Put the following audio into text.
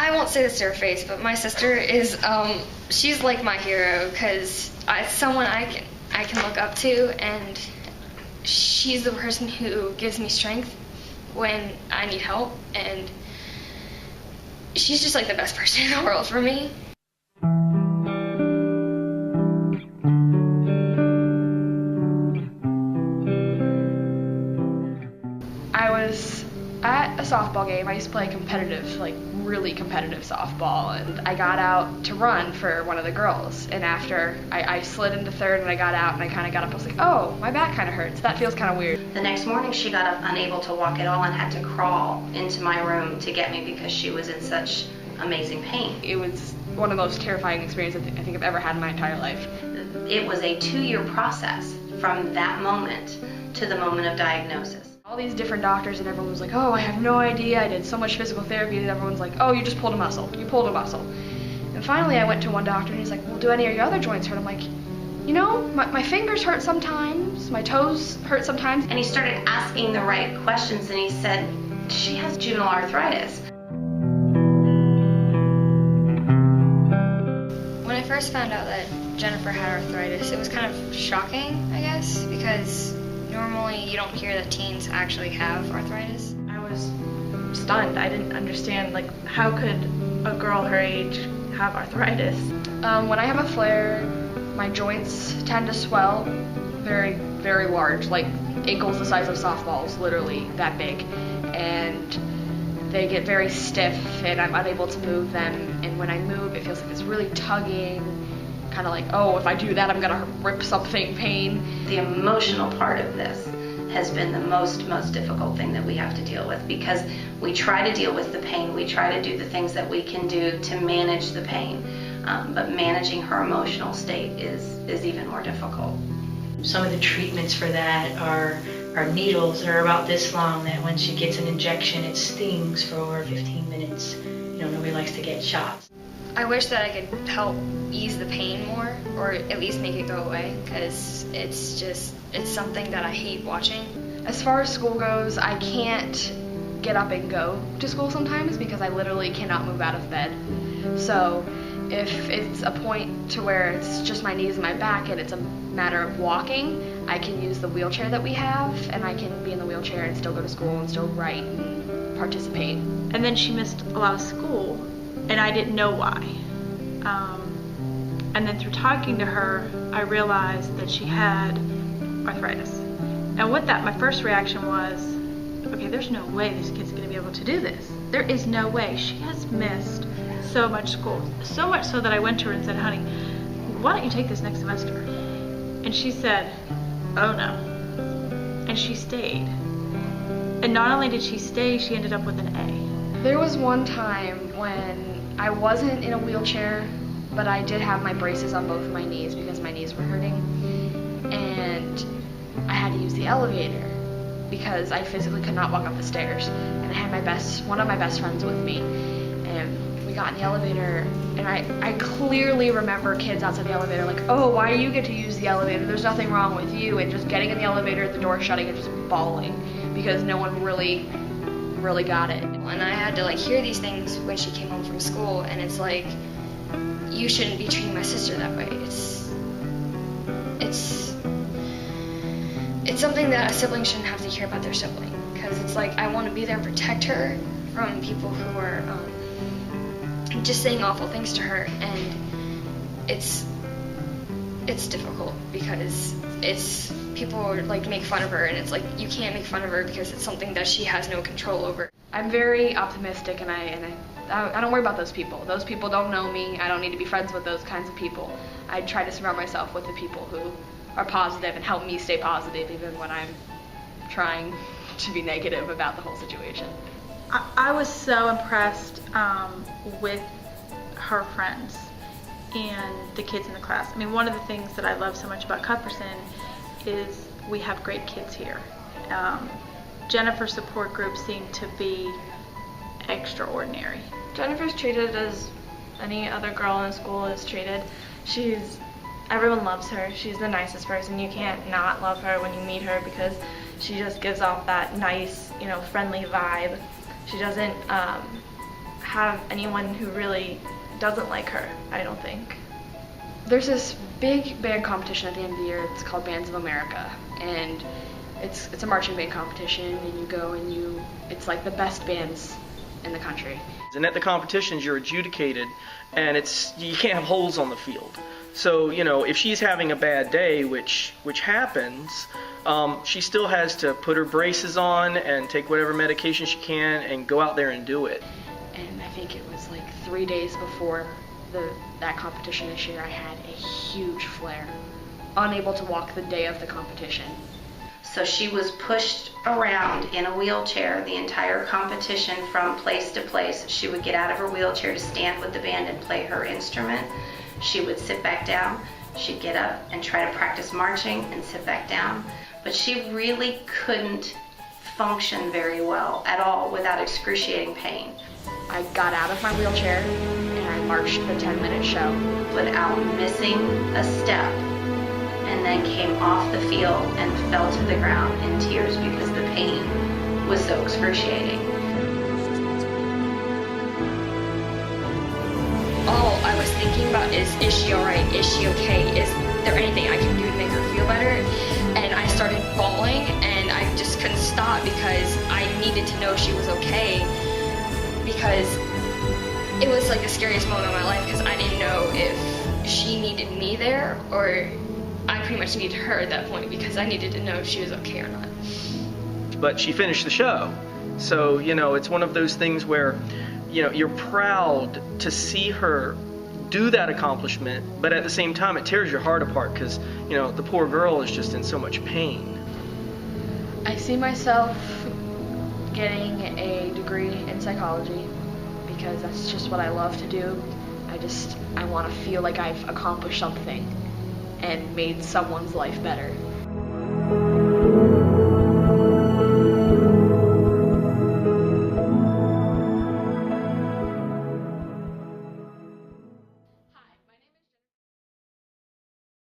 I won't say this to her face, but my sister is, she's like my hero, because it's someone I can look up to, and she's the person who gives me strength when I need help, and she's just like the best person in the world for me. I was at a softball game. I used to play competitive, like really competitive softball, and I got out to run for one of the girls, and after I slid into third and I got out and I kind of got up, I was like, oh, my back kind of hurts. That feels kind of weird. The next morning she got up unable to walk at all and had to crawl into my room to get me because she was in such amazing pain. It was one of the most terrifying experiences I think I've ever had in my entire life. It was a 2-year process from that moment to the moment of diagnosis. All these different doctors and everyone was like, oh, I have no idea, I did so much physical therapy, and everyone's like, oh, you just pulled a muscle, you pulled a muscle. And finally I went to one doctor and he's like, well, do any of your other joints hurt? I'm like, you know, my fingers hurt sometimes, my toes hurt sometimes. And he started asking the right questions and he said, she has juvenile arthritis. When I first found out that Jennifer had arthritis, it was kind of shocking, I guess, because normally you don't hear that teens actually have arthritis. I was stunned. I didn't understand, like, how could a girl her age have arthritis? When I have a flare, my joints tend to swell very, very large, like ankles the size of softballs, literally that big. And they get very stiff and I'm unable to move them. And when I move, it feels like this really tugging, kind of like, oh, if I do that, I'm gonna rip something pain. The emotional part of this has been the most difficult thing that we have to deal with, because we try to deal with the pain, we try to do the things that we can do to manage the pain, but managing her emotional state is even more difficult. Some of the treatments for that are needles that are about this long, that when she gets an injection it stings for over 15 minutes. You know, nobody likes to get shots. I wish that I could help ease the pain more, or at least make it go away, because it's something that I hate watching. As far as school goes, I can't get up and go to school sometimes because I literally cannot move out of bed. So if it's a point to where it's just my knees and my back and it's a matter of walking, I can use the wheelchair that we have, and I can be in the wheelchair and still go to school and still write and participate. And then she missed a lot of school, and I didn't know why. And then through talking to her, I realized that she had arthritis. And with that, my first reaction was, okay, there's no way this kid's gonna be able to do this. There is no way. She has missed so much school. So much so that I went to her and said, honey, why don't you take this next semester? And she said, oh no. And she stayed. And not only did she stay, she ended up with an A. There was one time when I wasn't in a wheelchair, but I did have my braces on both of my knees because my knees were hurting. And I had to use the elevator because I physically could not walk up the stairs. And I had one of my best friends with me. And we got in the elevator, and I clearly remember kids outside the elevator like, oh, why do you get to use the elevator? There's nothing wrong with you. And just getting in the elevator, the door shutting, and just bawling because no one really got it. And I had to like hear these things when she came home from school, and it's like, you shouldn't be treating my sister that way. It's something that a sibling shouldn't have to hear about their sibling, because it's like, I want to be there and protect her from people who are just saying awful things to her, and it's difficult because people like make fun of her, and it's like, you can't make fun of her because it's something that she has no control over. I'm very optimistic, and I don't worry about those people. Those people don't know me. I don't need to be friends with those kinds of people. I try to surround myself with the people who are positive and help me stay positive even when I'm trying to be negative about the whole situation. I was so impressed with her friends and the kids in the class. I mean, one of the things that I love so much about Cuthbertson is we have great kids here. Jennifer's support group seemed to be extraordinary. Jennifer's treated as any other girl in school is treated. Everyone loves her. She's the nicest person. You can't not love her when you meet her because she just gives off that nice, friendly vibe. She doesn't have have anyone who really doesn't like her, I don't think. There's this big band competition at the end of the year. It's called Bands of America, and it's a marching band competition, and you go and it's like the best bands in the country. And at the competitions, you're adjudicated, and you can't have holes on the field. So, if she's having a bad day, which happens, she still has to put her braces on and take whatever medication she can and go out there and do it. And I think it was like 3 days before that competition this year, I had a huge flare, unable to walk the day of the competition. So she was pushed around in a wheelchair the entire competition from place to place. She would get out of her wheelchair to stand with the band and play her instrument. She would sit back down. She'd get up and try to practice marching and sit back down. But she really couldn't function very well at all without excruciating pain. I got out of my wheelchair and I marched the 10-minute show without missing a step, and then came off the field and fell to the ground in tears because the pain was so excruciating. All I was thinking about is she alright? Is she okay? Is there anything I can do to make her feel better? And I started bawling, and I just couldn't stop because I needed to know she was okay, because it was like the scariest moment of my life, because I didn't know if she needed me there or I pretty much needed her at that point, because I needed to know if she was okay or not. But she finished the show. So, it's one of those things where, you're proud to see her do that accomplishment, but at the same time it tears your heart apart because, the poor girl is just in so much pain. I see myself getting a degree in psychology because that's just what I love to do. I want to feel like I've accomplished something and made someone's life better.